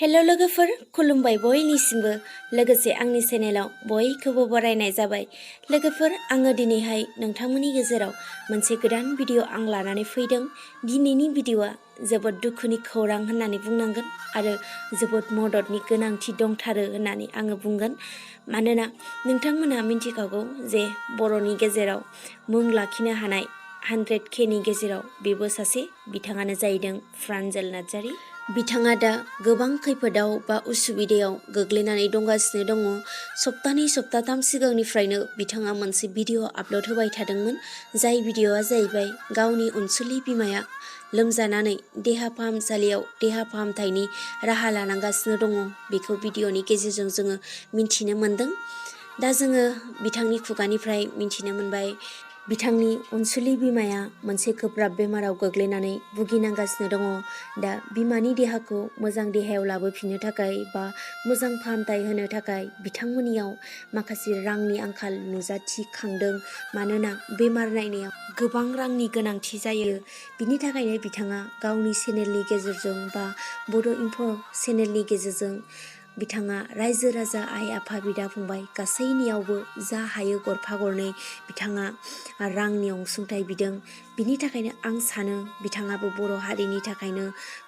Hello लोगोफोर, खुलुमबाय बयनिसिमबो। लोगोसे आंनि चेनेलाव बयखौबो बरायनाय जाबाय। लोगोफोर, आङो दिनैहाय नोंथांमोननि गेजेराव मोनसे गोदान भिडिअ आं लानानै फैदों। दिनैनि भिडिअआ जोबोद दुखुनि खौरां होननानै बुंनांगोन आरो जोबोद मददनि गोनांथि दंथारो होननानै आङो बुंगोन। मानोना नोंथांमोनहा मिन्थिखागौ जे बर'नि गेजेराव मुं लाखिनो हानाय 100K नि गेजेराव बेबो सासे बिथाङानो जाहैदों प्रान्जल नार्जारी। बिथाङा दा गोबां खैफोदाव बा उसुबिदायाव गोग्लैनानै दंगासिनो दङ। सप्तानै सप्ताथाम सिगांनिफ्रायनो बिथाङा मोनसे भिडिअ आपल'ड होबाय थादोंमोन। जाय भिडिअआ जाहैबाय गावनि अनसुलि बिमाया लोमजानानै देहा फाहामसालियाव देहा फाहामथायनि राहा लानांगासिनो दङ। बेखौ भिडिअनि गेजेरजों जोङो मिन्थिनो मोन्दों। दा जोङो बिथांनि खुगानिफ्राय मिन्थिनो मोनबाय बिथांनि अनसुलि बिमाया मोनसे गोब्राब बेमाराव गोग्लैनानै भुगिनांगासिनो दङ। दा बिमानि देहाखौ मोजां देहायाव लाबोफिननो थाखाय बा मोजां फाहामथाय होनो थाखाय बिथांमोननियाव माखासे रांनि आंखाल नुजाथिखांदों। मानोना बेमार नायनायाव गोबां रांनि गोनांथि जायो। बिनि थाखायनो बिथाङा गावनि चेनेलनि गेजेरजों बा बड' इनफ' चेनेलनि गेजेरजों बिथाङा रायजो राजा आइ आफा बिदा फंबाय गासैनियावबो जा हायो गरफा गरनै बिथाङा रांनि अनसुंथाइ बिदों। बिनि थाखायनो आं सानो बिथाङाबो बर' हारिनि थाखायनो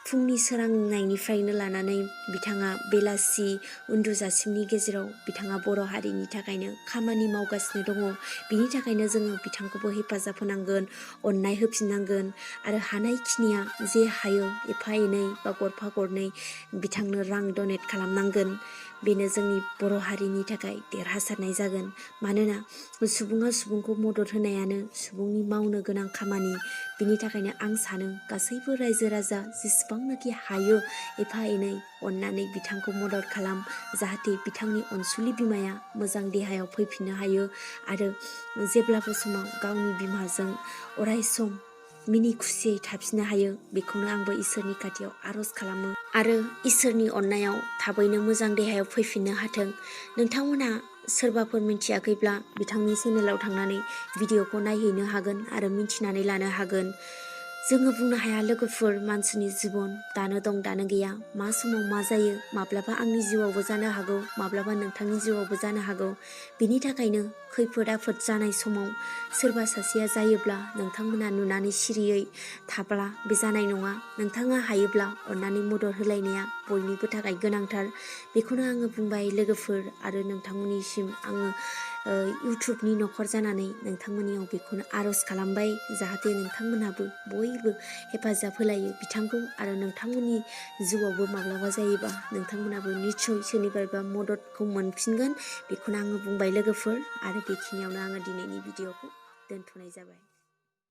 फुंनि सोरांनायनिफ्रायनो लानानै बिथाङा बेलासि उन्दुजासिमनि गेजेराव बिथाङा बर' हारिनि थाखायनो खामानि मावगासिनो दङ। बिनि थाखायनो जोङो बिथांखौबो हेफाजाब होनांगोन, अननाय होफिननांगोन आरो हानायखिनिया जे हायो एफा एनै बा गरफा गरनै बिथांनो रां डनेट खालामनांगोन। बेनो जोंनि बर' हारिनि थाखाय देरहासारनाय जागोन। मानोना सुबुङा सुबुंखौ मदद होनायानो सुबुंनि मावनो गोनां खामानि। बिनि थाखायनो आं सानो गासैबो रायजो राजा जेसेबांनाखि हायो एफा एनै अननानै बिथांखौ मदद खालाम, जाहाथे बिथांनि अनसुलि बिमाया मोजां देहायाव फैफिननो हायो आरो जेब्लाबो समाव गावनि बिमाजों अराय सम मिनि खुसियै थाफिननो हायो। बेखौनो आंबो इसोरनि खाथियाव आर'ज खालामो आरो इसोरनि अननायाव थाबैनो मोजां देहायाव फैफिननो हाथों। नोंथांमोनहा सोरबाफोर मिन्थियाखैब्ला बिथांनि चेनेलाव थांनानै भिडिअखौ नायहैनो हागोन आरो मिन्थिनानै लानो हागोन। जोङो बुंनो हाया लोगोफोर, मानसिनि जिबन दानो दं दानो गैया, मा समाव मा जायो, माब्लाबा आंनि जिउआवबो जानो हागौ, माब्लाबा नोंथांनि जिउआवबो जानो हागौ। बिनि थाखायनो खैफोद आफोद जानाय समाव सोरबा सासेया जायोब्ला नोंथांमोना नुनानै सिरियै थाब्ला बे जानाय नङा। नोंथाङा हायोब्ला अननानै मदद होलायनाया बयनिबो थाखाय गोनांथार। बेखौनो आङो बुंबाय लोगोफोर आरो नोंथांमोननिसिम आङो इउटुबनि न'खर जानानै नोंथांमोननियाव बेखौनो आर'ज खालामबाय, जाहाथे नोंथांमोनहाबो बयबो हेफाजाब होलायो बिथांखौ आरो नोंथांमोननि जिउआवबो माब्लाबा जायोबा नोंथांमोनहाबो निस्सय सोरनिफ्रायबा मददखौ मोनफिनगोन। बेखौनो आङो बुंबाय लोगोफोर आरो बेखिनियावनो आङो दिनैनि भिडिअखौ दोनथ'नाय जाबाय।